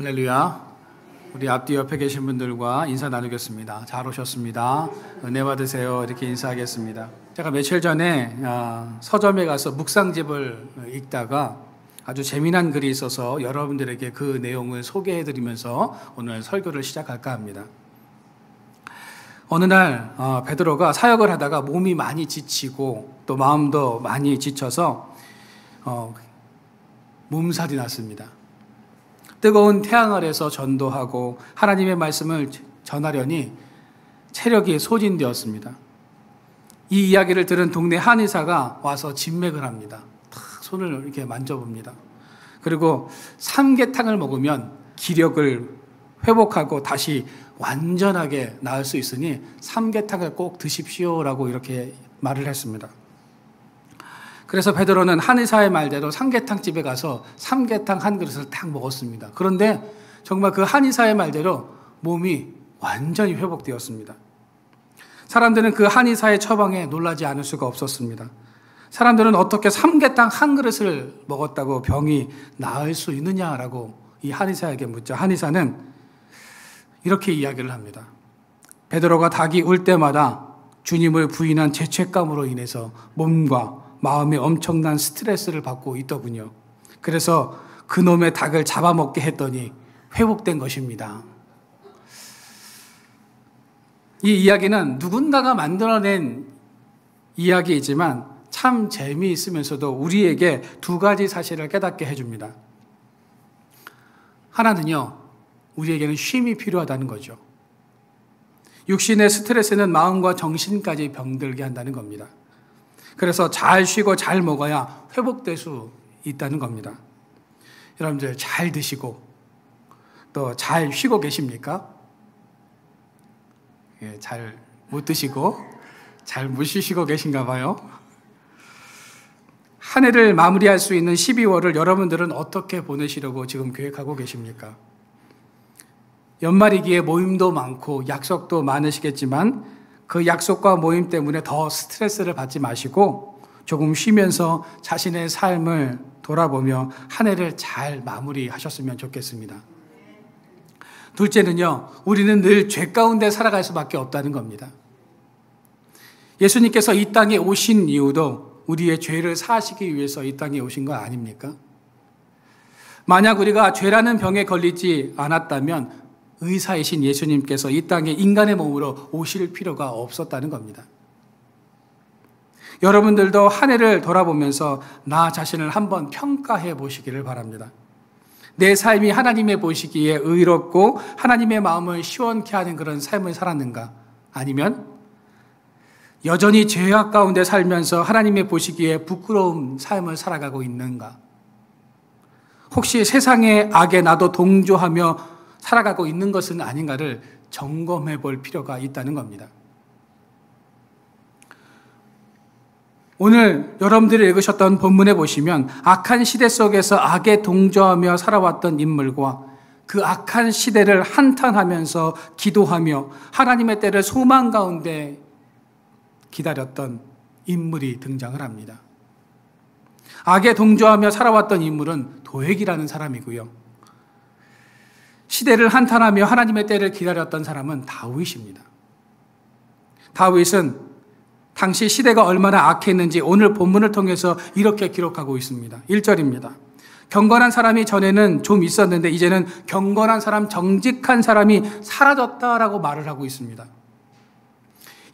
할렐루야. 우리 앞뒤 옆에 계신 분들과 인사 나누겠습니다. 잘 오셨습니다. 은혜 받으세요. 이렇게 인사하겠습니다. 제가 며칠 전에 서점에 가서 묵상집을 읽다가 아주 재미난 글이 있어서 여러분들에게 그 내용을 소개해드리면서 오늘 설교를 시작할까 합니다. 어느 날 베드로가 사역을 하다가 몸이 많이 지치고 또 마음도 많이 지쳐서 몸살이 났습니다. 뜨거운 태양 아래서 전도하고 하나님의 말씀을 전하려니 체력이 소진되었습니다. 이 이야기를 들은 동네 한의사가 와서 진맥을 합니다. 탁 손을 이렇게 만져봅니다. 그리고 삼계탕을 먹으면 기력을 회복하고 다시 완전하게 나을 수 있으니 삼계탕을 꼭 드십시오라고 이렇게 말을 했습니다. 그래서 베드로는 한의사의 말대로 삼계탕 집에 가서 삼계탕 한 그릇을 딱 먹었습니다. 그런데 정말 그 한의사의 말대로 몸이 완전히 회복되었습니다. 사람들은 그 한의사의 처방에 놀라지 않을 수가 없었습니다. 사람들은 어떻게 삼계탕 한 그릇을 먹었다고 병이 나을 수 있느냐라고 이 한의사에게 묻자 한의사는 이렇게 이야기를 합니다. 베드로가 닭이 울 때마다 주님을 부인한 죄책감으로 인해서 몸과 마음에 엄청난 스트레스를 받고 있더군요. 그래서 그놈의 닭을 잡아먹게 했더니 회복된 것입니다. 이 이야기는 누군가가 만들어낸 이야기이지만 참 재미있으면서도 우리에게 두 가지 사실을 깨닫게 해줍니다. 하나는요, 우리에게는 쉼이 필요하다는 거죠. 육신의 스트레스는 마음과 정신까지 병들게 한다는 겁니다. 그래서 잘 쉬고 잘 먹어야 회복될 수 있다는 겁니다. 여러분들 잘 드시고 또 잘 쉬고 계십니까? 예, 잘 못 드시고 잘 못 쉬시고 계신가 봐요. 한 해를 마무리할 수 있는 12월을 여러분들은 어떻게 보내시려고 지금 계획하고 계십니까? 연말이기에 모임도 많고 약속도 많으시겠지만 그 약속과 모임 때문에 더 스트레스를 받지 마시고 조금 쉬면서 자신의 삶을 돌아보며 한 해를 잘 마무리하셨으면 좋겠습니다. 둘째는요, 우리는 늘 죄 가운데 살아갈 수밖에 없다는 겁니다. 예수님께서 이 땅에 오신 이유도 우리의 죄를 사하시기 위해서 이 땅에 오신 거 아닙니까? 만약 우리가 죄라는 병에 걸리지 않았다면 의사이신 예수님께서 이 땅에 인간의 몸으로 오실 필요가 없었다는 겁니다. 여러분들도 한 해를 돌아보면서 나 자신을 한번 평가해 보시기를 바랍니다. 내 삶이 하나님의 보시기에 의롭고 하나님의 마음을 시원케 하는 그런 삶을 살았는가? 아니면 여전히 죄악 가운데 살면서 하나님의 보시기에 부끄러운 삶을 살아가고 있는가? 혹시 세상의 악에 나도 동조하며 살아가고 있는 것은 아닌가를 점검해 볼 필요가 있다는 겁니다. 오늘 여러분들이 읽으셨던 본문에 보시면 악한 시대 속에서 악에 동조하며 살아왔던 인물과 그 악한 시대를 한탄하면서 기도하며 하나님의 때를 소망 가운데 기다렸던 인물이 등장을 합니다. 악에 동조하며 살아왔던 인물은 도액이라는 사람이고요. 시대를 한탄하며 하나님의 때를 기다렸던 사람은 다윗입니다. 다윗은 당시 시대가 얼마나 악했는지 오늘 본문을 통해서 이렇게 기록하고 있습니다. 1절입니다. 경건한 사람이 전에는 좀 있었는데 이제는 경건한 사람, 정직한 사람이 사라졌다라고 말을 하고 있습니다.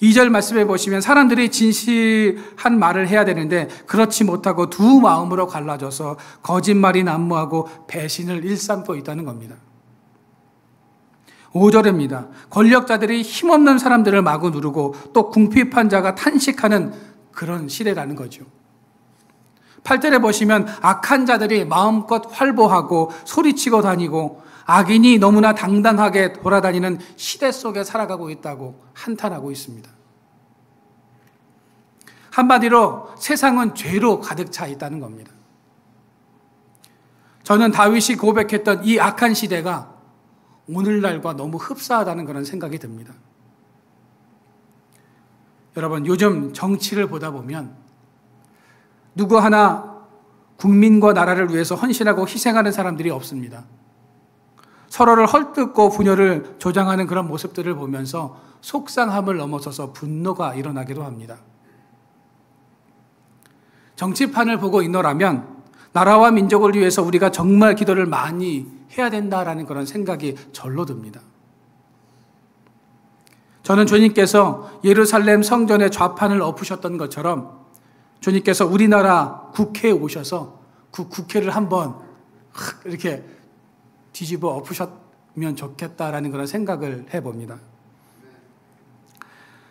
2절 말씀에 보시면 사람들이 진실한 말을 해야 되는데 그렇지 못하고 두 마음으로 갈라져서 거짓말이 난무하고 배신을 일삼고 있다는 겁니다. 5절입니다. 권력자들이 힘없는 사람들을 마구 누르고 또 궁핍한 자가 탄식하는 그런 시대라는 거죠. 8절에 보시면 악한 자들이 마음껏 활보하고 소리치고 다니고 악인이 너무나 당당하게 돌아다니는 시대 속에 살아가고 있다고 한탄하고 있습니다. 한마디로 세상은 죄로 가득 차 있다는 겁니다. 저는 다윗이 고백했던 이 악한 시대가 오늘날과 너무 흡사하다는 그런 생각이 듭니다. 여러분, 요즘 정치를 보다 보면 누구 하나 국민과 나라를 위해서 헌신하고 희생하는 사람들이 없습니다. 서로를 헐뜯고 분열을 조장하는 그런 모습들을 보면서 속상함을 넘어서서 분노가 일어나기도 합니다. 정치판을 보고 있노라면 나라와 민족을 위해서 우리가 정말 기도를 많이 해야 된다라는 그런 생각이 절로 듭니다. 저는 주님께서 예루살렘 성전의 좌판을 엎으셨던 것처럼 주님께서 우리나라 국회에 오셔서 그 국회를 한번 이렇게 뒤집어 엎으셨으면 좋겠다라는 그런 생각을 해봅니다.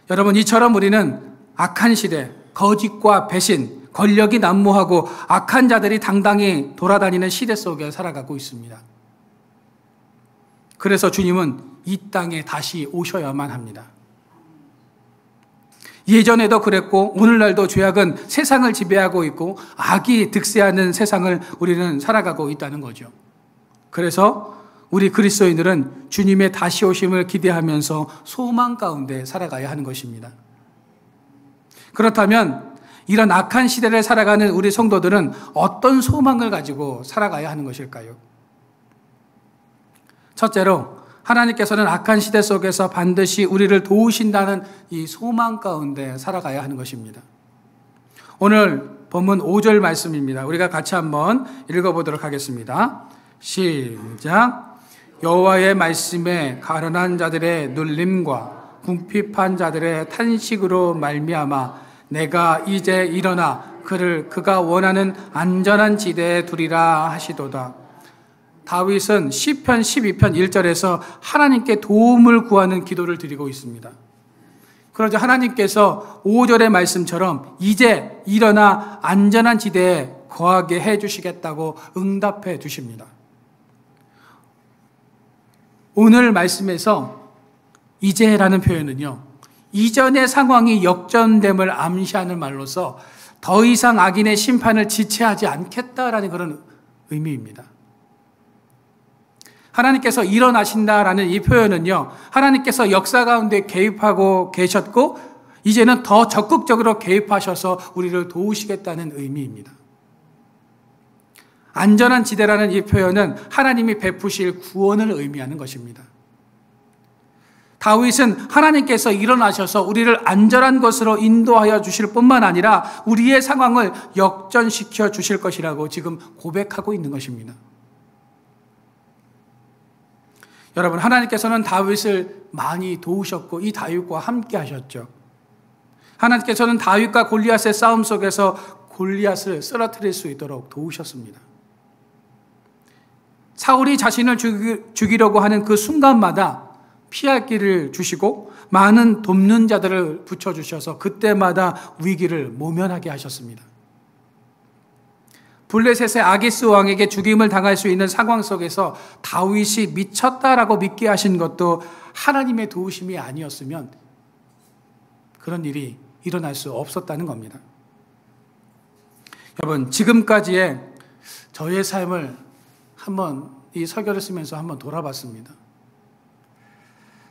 여러분, 이처럼 우리는 악한 시대, 거짓과 배신, 권력이 난무하고 악한 자들이 당당히 돌아다니는 시대 속에 살아가고 있습니다. 그래서 주님은 이 땅에 다시 오셔야만 합니다. 예전에도 그랬고 오늘날도 죄악은 세상을 지배하고 있고 악이 득세하는 세상을 우리는 살아가고 있다는 거죠. 그래서 우리 그리스도인들은 주님의 다시 오심을 기대하면서 소망 가운데 살아가야 하는 것입니다. 그렇다면 이런 악한 시대를 살아가는 우리 성도들은 어떤 소망을 가지고 살아가야 하는 것일까요? 첫째로 하나님께서는 악한 시대 속에서 반드시 우리를 도우신다는 이 소망 가운데 살아가야 하는 것입니다. 오늘 본문 5절 말씀입니다. 우리가 같이 한번 읽어보도록 하겠습니다. 시작. 여호와의 말씀에 가련한 자들의 눌림과 궁핍한 자들의 탄식으로 말미암아 내가 이제 일어나 그를 그가 원하는 안전한 지대에 두리라 하시도다. 다윗은 시편 12편 1절에서 하나님께 도움을 구하는 기도를 드리고 있습니다. 그러자 하나님께서 5절의 말씀처럼 이제 일어나 안전한 지대에 거하게 해주시겠다고 응답해 주십니다. 오늘 말씀에서 이제라는 표현은요, 이전의 상황이 역전됨을 암시하는 말로서 더 이상 악인의 심판을 지체하지 않겠다라는 그런 의미입니다. 하나님께서 일어나신다라는 이 표현은요, 하나님께서 역사 가운데 개입하고 계셨고 이제는 더 적극적으로 개입하셔서 우리를 도우시겠다는 의미입니다. 안전한 지대라는 이 표현은 하나님이 베푸실 구원을 의미하는 것입니다. 다윗은 하나님께서 일어나셔서 우리를 안전한 것으로 인도하여 주실 뿐만 아니라 우리의 상황을 역전시켜 주실 것이라고 지금 고백하고 있는 것입니다. 여러분, 하나님께서는 다윗을 많이 도우셨고 이 다윗과 함께 하셨죠. 하나님께서는 다윗과 골리앗의 싸움 속에서 골리앗을 쓰러뜨릴 수 있도록 도우셨습니다. 사울이 자신을 죽이려고 하는 그 순간마다 피할 길을 주시고 많은 돕는 자들을 붙여주셔서 그때마다 위기를 모면하게 하셨습니다. 블레셋의 아기스 왕에게 죽임을 당할 수 있는 상황 속에서 다윗이 미쳤다라고 믿게 하신 것도 하나님의 도우심이 아니었으면 그런 일이 일어날 수 없었다는 겁니다. 여러분, 지금까지의 저의 삶을 한번 이 설교를 쓰면서 한번 돌아봤습니다.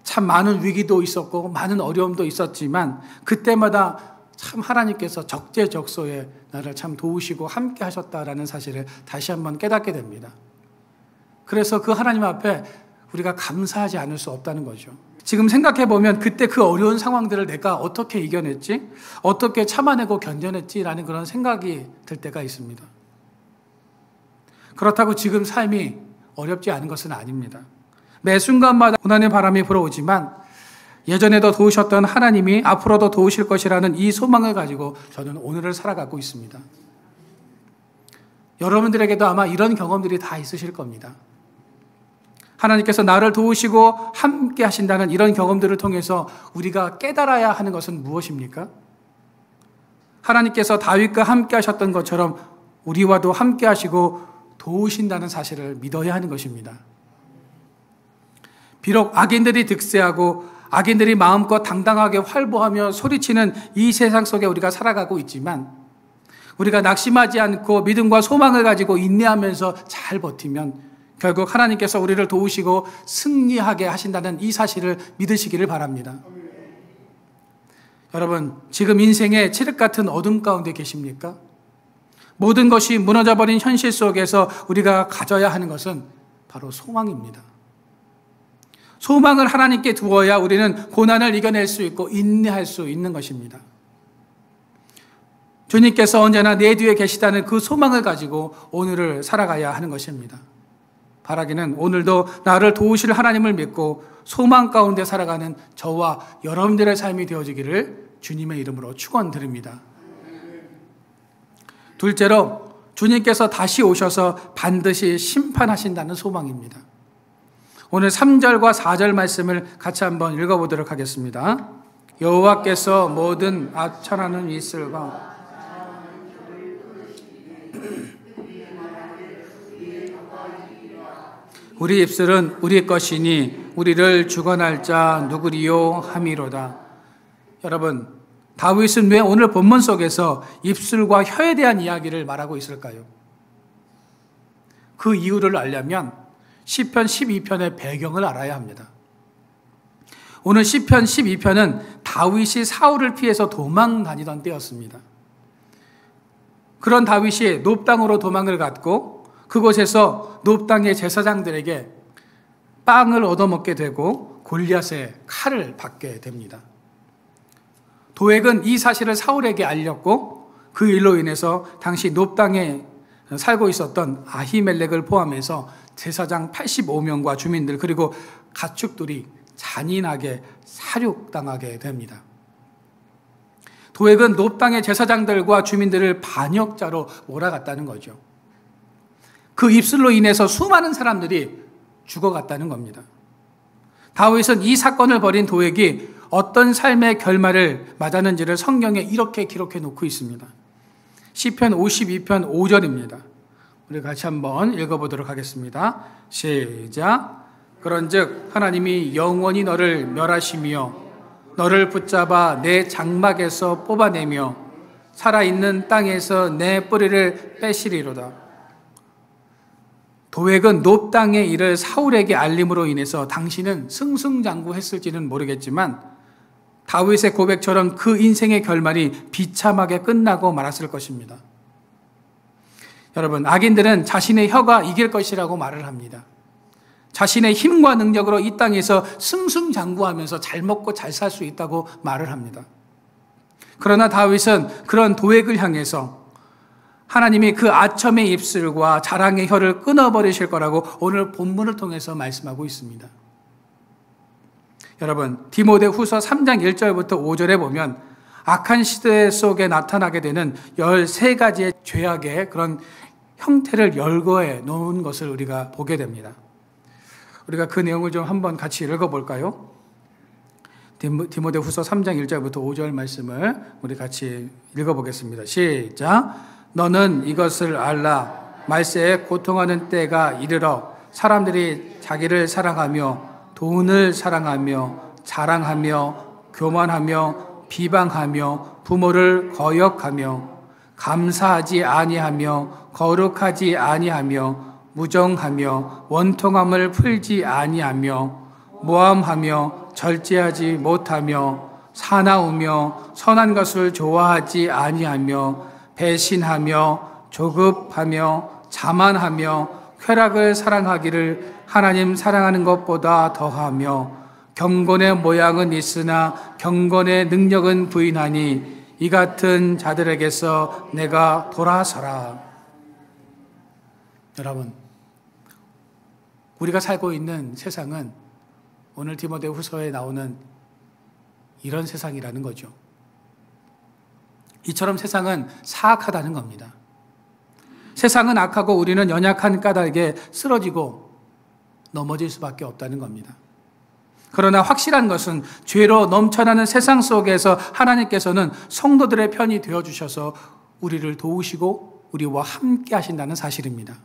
참 많은 위기도 있었고 많은 어려움도 있었지만 그때마다 참 하나님께서 적재적소에 나를 참 도우시고 함께 하셨다라는 사실을 다시 한번 깨닫게 됩니다. 그래서 그 하나님 앞에 우리가 감사하지 않을 수 없다는 거죠. 지금 생각해 보면 그때 그 어려운 상황들을 내가 어떻게 이겨냈지? 어떻게 참아내고 견뎌냈지라는 그런 생각이 들 때가 있습니다. 그렇다고 지금 삶이 어렵지 않은 것은 아닙니다. 매 순간마다 고난의 바람이 불어오지만 예전에도 도우셨던 하나님이 앞으로도 도우실 것이라는 이 소망을 가지고 저는 오늘을 살아가고 있습니다. 여러분들에게도 아마 이런 경험들이 다 있으실 겁니다. 하나님께서 나를 도우시고 함께 하신다는 이런 경험들을 통해서 우리가 깨달아야 하는 것은 무엇입니까? 하나님께서 다윗과 함께 하셨던 것처럼 우리와도 함께 하시고 도우신다는 사실을 믿어야 하는 것입니다. 비록 악인들이 득세하고 악인들이 마음껏 당당하게 활보하며 소리치는 이 세상 속에 우리가 살아가고 있지만 우리가 낙심하지 않고 믿음과 소망을 가지고 인내하면서 잘 버티면 결국 하나님께서 우리를 도우시고 승리하게 하신다는 이 사실을 믿으시기를 바랍니다. 여러분, 지금 인생의 칠흑 같은 어둠 가운데 계십니까? 모든 것이 무너져버린 현실 속에서 우리가 가져야 하는 것은 바로 소망입니다. 소망을 하나님께 두어야 우리는 고난을 이겨낼 수 있고 인내할 수 있는 것입니다. 주님께서 언제나 내 뒤에 계시다는 그 소망을 가지고 오늘을 살아가야 하는 것입니다. 바라기는 오늘도 나를 도우실 하나님을 믿고 소망 가운데 살아가는 저와 여러분들의 삶이 되어지기를 주님의 이름으로 축원드립니다. 둘째로 주님께서 다시 오셔서 반드시 심판하신다는 소망입니다. 오늘 3절과 4절 말씀을 같이 한번 읽어보도록 하겠습니다. 여호와께서 모든 아첨하는 이슬과 우리 입술은 우리 것이니 우리를 주관할 자 누구리요 함이로다. 여러분, 다윗은 왜 오늘 본문 속에서 입술과 혀에 대한 이야기를 말하고 있을까요? 그 이유를 알려면 시편 12편의 배경을 알아야 합니다. 오늘 시편 12편은 다윗이 사울을 피해서 도망 다니던 때였습니다. 그런 다윗이 놉당으로 도망을 갔고 그곳에서 놉당의 제사장들에게 빵을 얻어먹게 되고 골리앗의 칼을 받게 됩니다. 도액은 이 사실을 사울에게 알렸고 그 일로 인해서 당시 놉당에 살고 있었던 아히멜렉을 포함해서 제사장 85명과 주민들 그리고 가축들이 잔인하게 사륙당하게 됩니다. 도액은 놉당의 제사장들과 주민들을 반역자로 몰아갔다는 거죠. 그 입술로 인해서 수많은 사람들이 죽어갔다는 겁니다. 다윗은 이 사건을 벌인 도액이 어떤 삶의 결말을 맞았는지를 성경에 이렇게 기록해 놓고 있습니다. 시편 52편 5절입니다. 우리 같이 한번 읽어보도록 하겠습니다. 시작. 그런즉 하나님이 영원히 너를 멸하시며 너를 붙잡아 내 장막에서 뽑아내며 살아있는 땅에서 내 뿌리를 빼시리로다. 도액은 놉당의 일을 사울에게 알림으로 인해서 당신은 승승장구했을지는 모르겠지만 다윗의 고백처럼 그 인생의 결말이 비참하게 끝나고 말았을 것입니다. 여러분, 악인들은 자신의 혀가 이길 것이라고 말을 합니다. 자신의 힘과 능력으로 이 땅에서 승승장구하면서 잘 먹고 잘 살 수 있다고 말을 합니다. 그러나 다윗은 그런 도액을 향해서 하나님이 그 아첨의 입술과 자랑의 혀를 끊어버리실 거라고 오늘 본문을 통해서 말씀하고 있습니다. 여러분, 디모데후서 3장 1절부터 5절에 보면 악한 시대 속에 나타나게 되는 13가지의 죄악의 그런 형태를 열거해 놓은 것을 우리가 보게 됩니다. 우리가 그 내용을 좀 한번 같이 읽어볼까요? 디모데후서 3장 1절부터 5절 말씀을 우리 같이 읽어보겠습니다. 시작. 너는 이것을 알라. 말세에 고통하는 때가 이르러 사람들이 자기를 사랑하며 돈을 사랑하며 자랑하며 교만하며 비방하며 부모를 거역하며 감사하지 아니하며 거룩하지 아니하며 무정하며 원통함을 풀지 아니하며 모함하며 절제하지 못하며 사나우며 선한 것을 좋아하지 아니하며 배신하며 조급하며 자만하며 쾌락을 사랑하기를 하나님 사랑하는 것보다 더하며 경건의 모양은 있으나 경건의 능력은 부인하니 이 같은 자들에게서 내가 돌아서라. 여러분, 우리가 살고 있는 세상은 오늘 디모데후서에 나오는 이런 세상이라는 거죠. 이처럼 세상은 사악하다는 겁니다. 세상은 악하고 우리는 연약한 까닭에 쓰러지고 넘어질 수밖에 없다는 겁니다. 그러나 확실한 것은 죄로 넘쳐나는 세상 속에서 하나님께서는 성도들의 편이 되어주셔서 우리를 도우시고 우리와 함께 하신다는 사실입니다.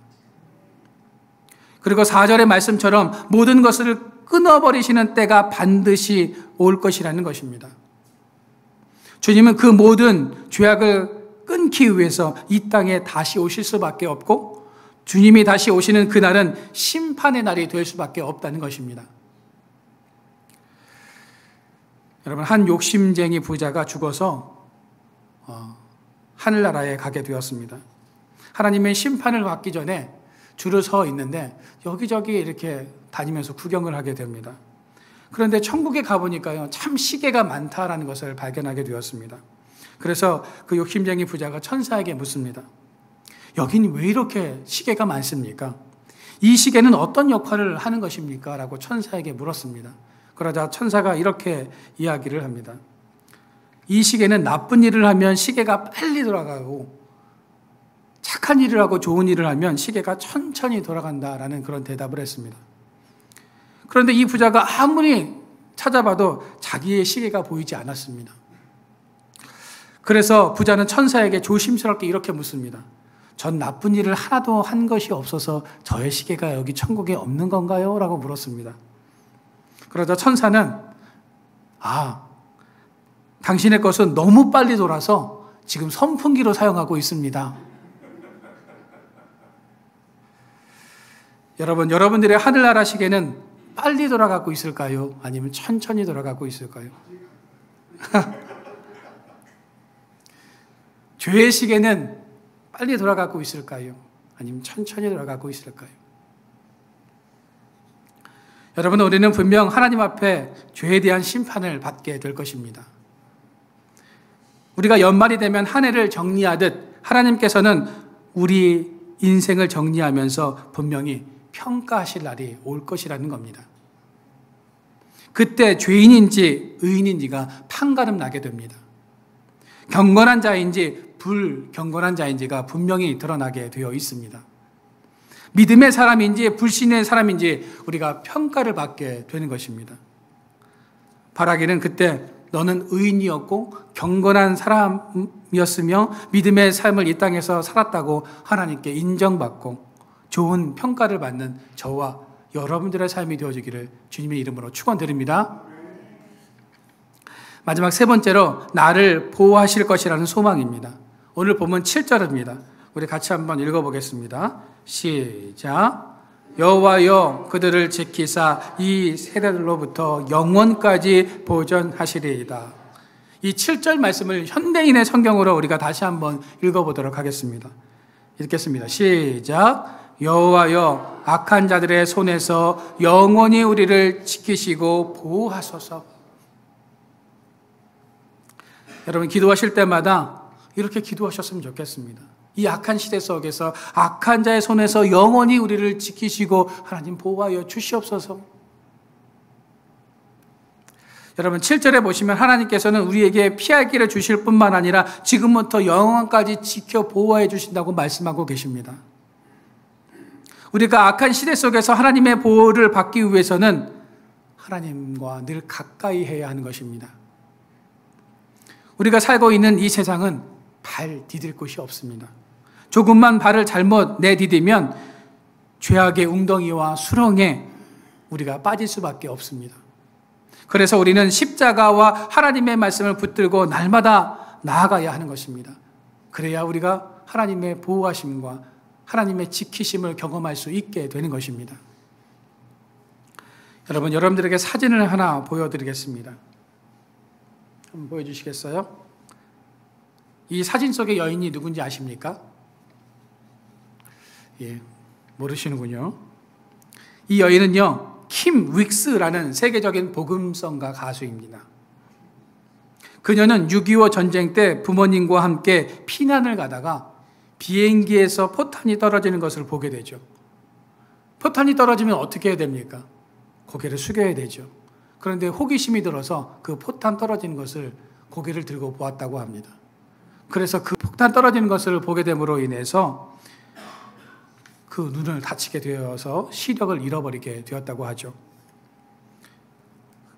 그리고 4절의 말씀처럼 모든 것을 끊어버리시는 때가 반드시 올 것이라는 것입니다. 주님은 그 모든 죄악을 끊기 위해서 이 땅에 다시 오실 수밖에 없고 주님이 다시 오시는 그날은 심판의 날이 될 수밖에 없다는 것입니다. 여러분, 한 욕심쟁이 부자가 죽어서 하늘나라에 가게 되었습니다. 하나님의 심판을 받기 전에 줄을 서 있는데 여기저기 이렇게 다니면서 구경을 하게 됩니다. 그런데 천국에 가보니까요, 참 시계가 많다라는 것을 발견하게 되었습니다. 그래서 그 욕심쟁이 부자가 천사에게 묻습니다. 여긴 왜 이렇게 시계가 많습니까? 이 시계는 어떤 역할을 하는 것입니까? 라고 천사에게 물었습니다. 그러자 천사가 이렇게 이야기를 합니다. 이 시계는 나쁜 일을 하면 시계가 빨리 돌아가고 착한 일을 하고 좋은 일을 하면 시계가 천천히 돌아간다라는 그런 대답을 했습니다. 그런데 이 부자가 아무리 찾아봐도 자기의 시계가 보이지 않았습니다. 그래서 부자는 천사에게 조심스럽게 이렇게 묻습니다. 전 나쁜 일을 하나도 한 것이 없어서 저의 시계가 여기 천국에 없는 건가요? 라고 물었습니다. 그러자 천사는 당신의 것은 너무 빨리 돌아서 지금 선풍기로 사용하고 있습니다. 여러분들의 하늘나라 시계는 빨리 돌아가고 있을까요? 아니면 천천히 돌아가고 있을까요? 죄의 시계는 빨리 돌아가고 있을까요? 아니면 천천히 돌아가고 있을까요? 여러분, 우리는 분명 하나님 앞에 죄에 대한 심판을 받게 될 것입니다. 우리가 연말이 되면 한 해를 정리하듯 하나님께서는 우리 인생을 정리하면서 분명히 평가하실 날이 올 것이라는 겁니다. 그때 죄인인지 의인인지가 판가름 나게 됩니다. 경건한 자인지 불경건한 자인지가 분명히 드러나게 되어 있습니다. 믿음의 사람인지 불신의 사람인지 우리가 평가를 받게 되는 것입니다. 바라기는 그때 너는 의인이었고 경건한 사람이었으며 믿음의 삶을 이 땅에서 살았다고 하나님께 인정받고 좋은 평가를 받는 저와 여러분들의 삶이 되어지기를 주님의 이름으로 축원드립니다. 마지막 세 번째로 나를 보호하실 것이라는 소망입니다. 오늘 본문 7절입니다. 우리 같이 한번 읽어보겠습니다. 시작. 여호와여 그들을 지키사 이 세대들로부터 영원까지 보존하시리이다. 이 7절 말씀을 현대인의 성경으로 우리가 다시 한번 읽어보도록 하겠습니다. 읽겠습니다. 시작. 여호와여 악한 자들의 손에서 영원히 우리를 지키시고 보호하소서. 여러분, 기도하실 때마다 이렇게 기도하셨으면 좋겠습니다. 이 악한 시대 속에서 악한 자의 손에서 영원히 우리를 지키시고 하나님 보호하여 주시옵소서. 여러분, 7절에 보시면 하나님께서는 우리에게 피할 길을 주실 뿐만 아니라 지금부터 영원까지 지켜 보호해 주신다고 말씀하고 계십니다. 우리가 악한 시대 속에서 하나님의 보호를 받기 위해서는 하나님과 늘 가까이 해야 하는 것입니다. 우리가 살고 있는 이 세상은 발 디딜 곳이 없습니다. 조금만 발을 잘못 내디디면 죄악의 웅덩이와 수렁에 우리가 빠질 수밖에 없습니다. 그래서 우리는 십자가와 하나님의 말씀을 붙들고 날마다 나아가야 하는 것입니다. 그래야 우리가 하나님의 보호하심과 하나님의 지키심을 경험할 수 있게 되는 것입니다. 여러분들에게 사진을 하나 보여드리겠습니다. 한번 보여주시겠어요? 이 사진 속의 여인이 누군지 아십니까? 예, 모르시는군요. 이 여인은요, 킴 윅스라는 세계적인 복음성가 가수입니다. 그녀는 6.25 전쟁 때 부모님과 함께 피난을 가다가 비행기에서 포탄이 떨어지는 것을 보게 되죠. 포탄이 떨어지면 어떻게 해야 됩니까? 고개를 숙여야 되죠. 그런데 호기심이 들어서 그 포탄 떨어지는 것을 고개를 들고 보았다고 합니다. 그래서 그 폭탄 떨어지는 것을 보게 됨으로 인해서 그 눈을 다치게 되어서 시력을 잃어버리게 되었다고 하죠.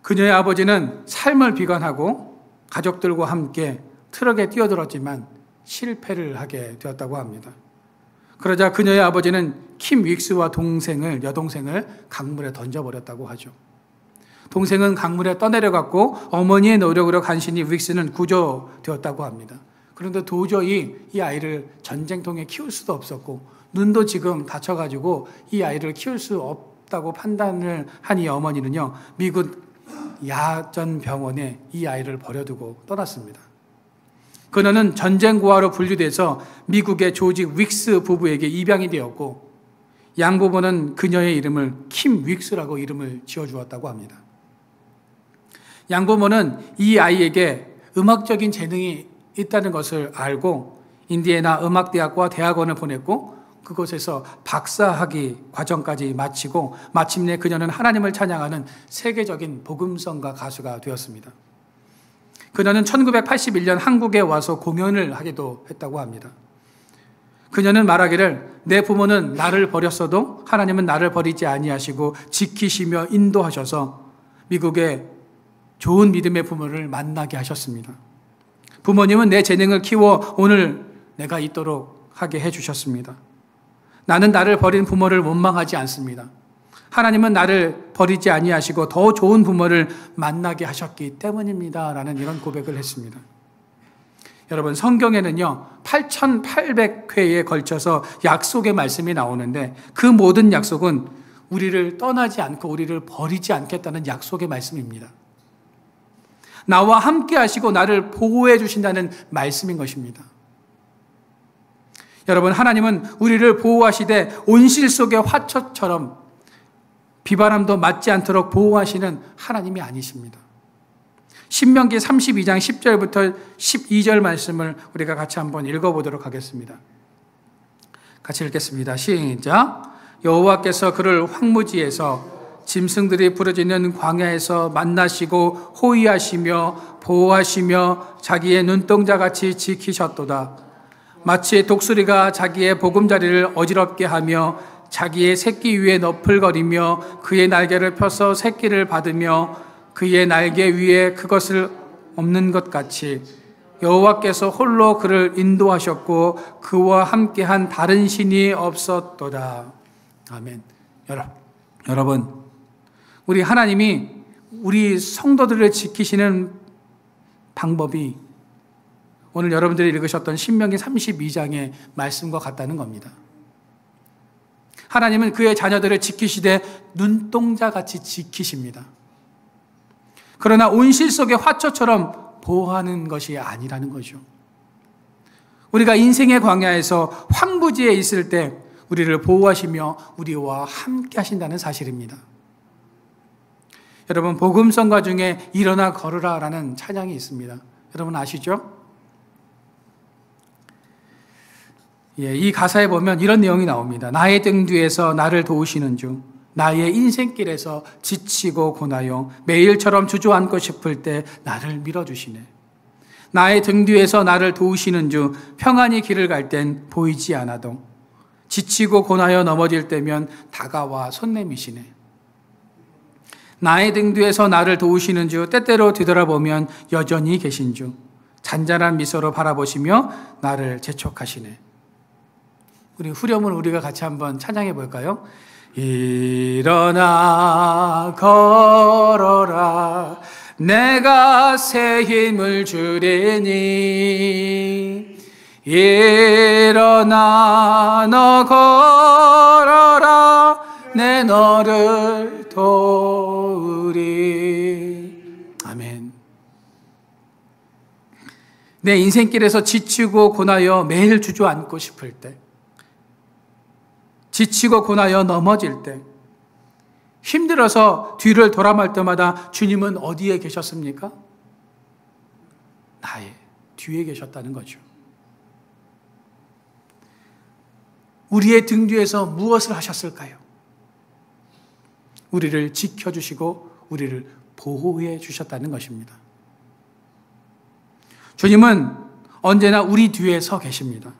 그녀의 아버지는 삶을 비관하고 가족들과 함께 트럭에 뛰어들었지만 실패를 하게 되었다고 합니다. 그러자 그녀의 아버지는 킴 윅스와 여동생을 강물에 던져버렸다고 하죠. 동생은 강물에 떠내려갔고 어머니의 노력으로 간신히 윅스는 구조되었다고 합니다. 그런데 도저히 이 아이를 전쟁통에 키울 수도 없었고 눈도 지금 다쳐가지고 이 아이를 키울 수 없다고 판단을 한 이 어머니는요, 미국 야전병원에 이 아이를 버려두고 떠났습니다. 그녀는 전쟁고아로 분류돼서 미국의 조지 윅스 부부에게 입양이 되었고 양 부부는 그녀의 이름을 킴 윅스라고 이름을 지어주었다고 합니다. 양부모는 이 아이에게 음악적인 재능이 있다는 것을 알고 인디애나 음악대학과 대학원을 보냈고 그곳에서 박사학위 과정까지 마치고 마침내 그녀는 하나님을 찬양하는 세계적인 복음성가 가수가 되었습니다. 그녀는 1981년 한국에 와서 공연을 하기도 했다고 합니다. 그녀는 말하기를 내 부모는 나를 버렸어도 하나님은 나를 버리지 아니하시고 지키시며 인도하셔서 미국의 좋은 믿음의 부모를 만나게 하셨습니다. 부모님은 내 재능을 키워 오늘 내가 있도록 하게 해주셨습니다. 나는 나를 버린 부모를 원망하지 않습니다. 하나님은 나를 버리지 아니하시고 더 좋은 부모를 만나게 하셨기 때문입니다. 라는 이런 고백을 했습니다. 여러분, 성경에는요 8,800회에 걸쳐서 약속의 말씀이 나오는데 그 모든 약속은 우리를 떠나지 않고 우리를 버리지 않겠다는 약속의 말씀입니다. 나와 함께 하시고 나를 보호해 주신다는 말씀인 것입니다. 여러분, 하나님은 우리를 보호하시되 온실 속의 화초처럼 비바람도 맞지 않도록 보호하시는 하나님이 아니십니다. 신명기 32장 10절부터 12절 말씀을 우리가 같이 한번 읽어보도록 하겠습니다. 같이 읽겠습니다. 시작. 여호와께서 그를 황무지에서 짐승들이 부러지는 광야에서 만나시고 호위하시며 보호하시며 자기의 눈동자같이 지키셨도다. 마치 독수리가 자기의 보금자리를 어지럽게 하며 자기의 새끼 위에 너풀거리며 그의 날개를 펴서 새끼를 받으며 그의 날개 위에 그것을 없는 것 같이 여호와께서 홀로 그를 인도하셨고 그와 함께한 다른 신이 없었도다. 아멘. 여러분, 우리 하나님이 우리 성도들을 지키시는 방법이 오늘 여러분들이 읽으셨던 신명기 32장의 말씀과 같다는 겁니다. 하나님은 그의 자녀들을 지키시되 눈동자같이 지키십니다. 그러나 온실 속의 화초처럼 보호하는 것이 아니라는 거죠. 우리가 인생의 광야에서 황무지에 있을 때 우리를 보호하시며 우리와 함께 하신다는 사실입니다. 여러분, 복음성가 중에 일어나 걸으라 라는 찬양이 있습니다. 여러분 아시죠? 이 가사에 보면 이런 내용이 나옵니다. 나의 등 뒤에서 나를 도우시는 주, 나의 인생길에서 지치고 고나요 매일처럼 주저앉고 싶을 때 나를 밀어주시네. 나의 등 뒤에서 나를 도우시는 주, 평안히 길을 갈 땐 보이지 않아도 지치고 고나여 넘어질 때면 다가와 손 내미시네. 나의 등 뒤에서 나를 도우시는 주, 때때로 뒤돌아보면 여전히 계신 주, 잔잔한 미소로 바라보시며 나를 재촉하시네. 우리 후렴을 우리가 같이 한번 찬양해 볼까요? 일어나 걸어라 내가 새 힘을 주리니 일어나 너 걸어라 내 너를 도우리. 아멘. 내 인생길에서 지치고 고나여 매일 주저앉고 싶을 때, 지치고 고나여 넘어질 때, 힘들어서 뒤를 돌아볼 때마다 주님은 어디에 계셨습니까? 나의 뒤에 계셨다는 거죠. 우리의 등 뒤에서 무엇을 하셨을까요? 우리를 지켜주시고 우리를 보호해 주셨다는 것입니다. 주님은 언제나 우리 뒤에 서 계십니다.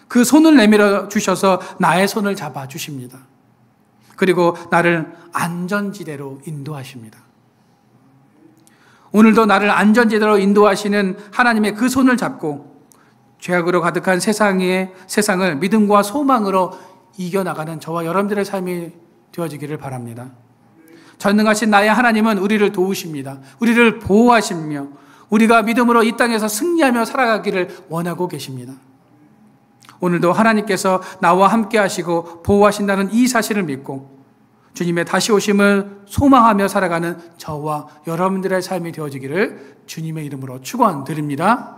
그 손을 내밀어 주셔서 나의 손을 잡아 주십니다. 그리고 나를 안전지대로 인도하십니다. 오늘도 나를 안전지대로 인도하시는 하나님의 그 손을 잡고 죄악으로 가득한 세상을 믿음과 소망으로 이겨나가는 저와 여러분들의 삶이 되어지기를 바랍니다. 전능하신 나의 하나님은 우리를 도우십니다. 우리를 보호하시며 우리가 믿음으로 이 땅에서 승리하며 살아가기를 원하고 계십니다. 오늘도 하나님께서 나와 함께 하시고 보호하신다는 이 사실을 믿고 주님의 다시 오심을 소망하며 살아가는 저와 여러분들의 삶이 되어지기를 주님의 이름으로 축원드립니다.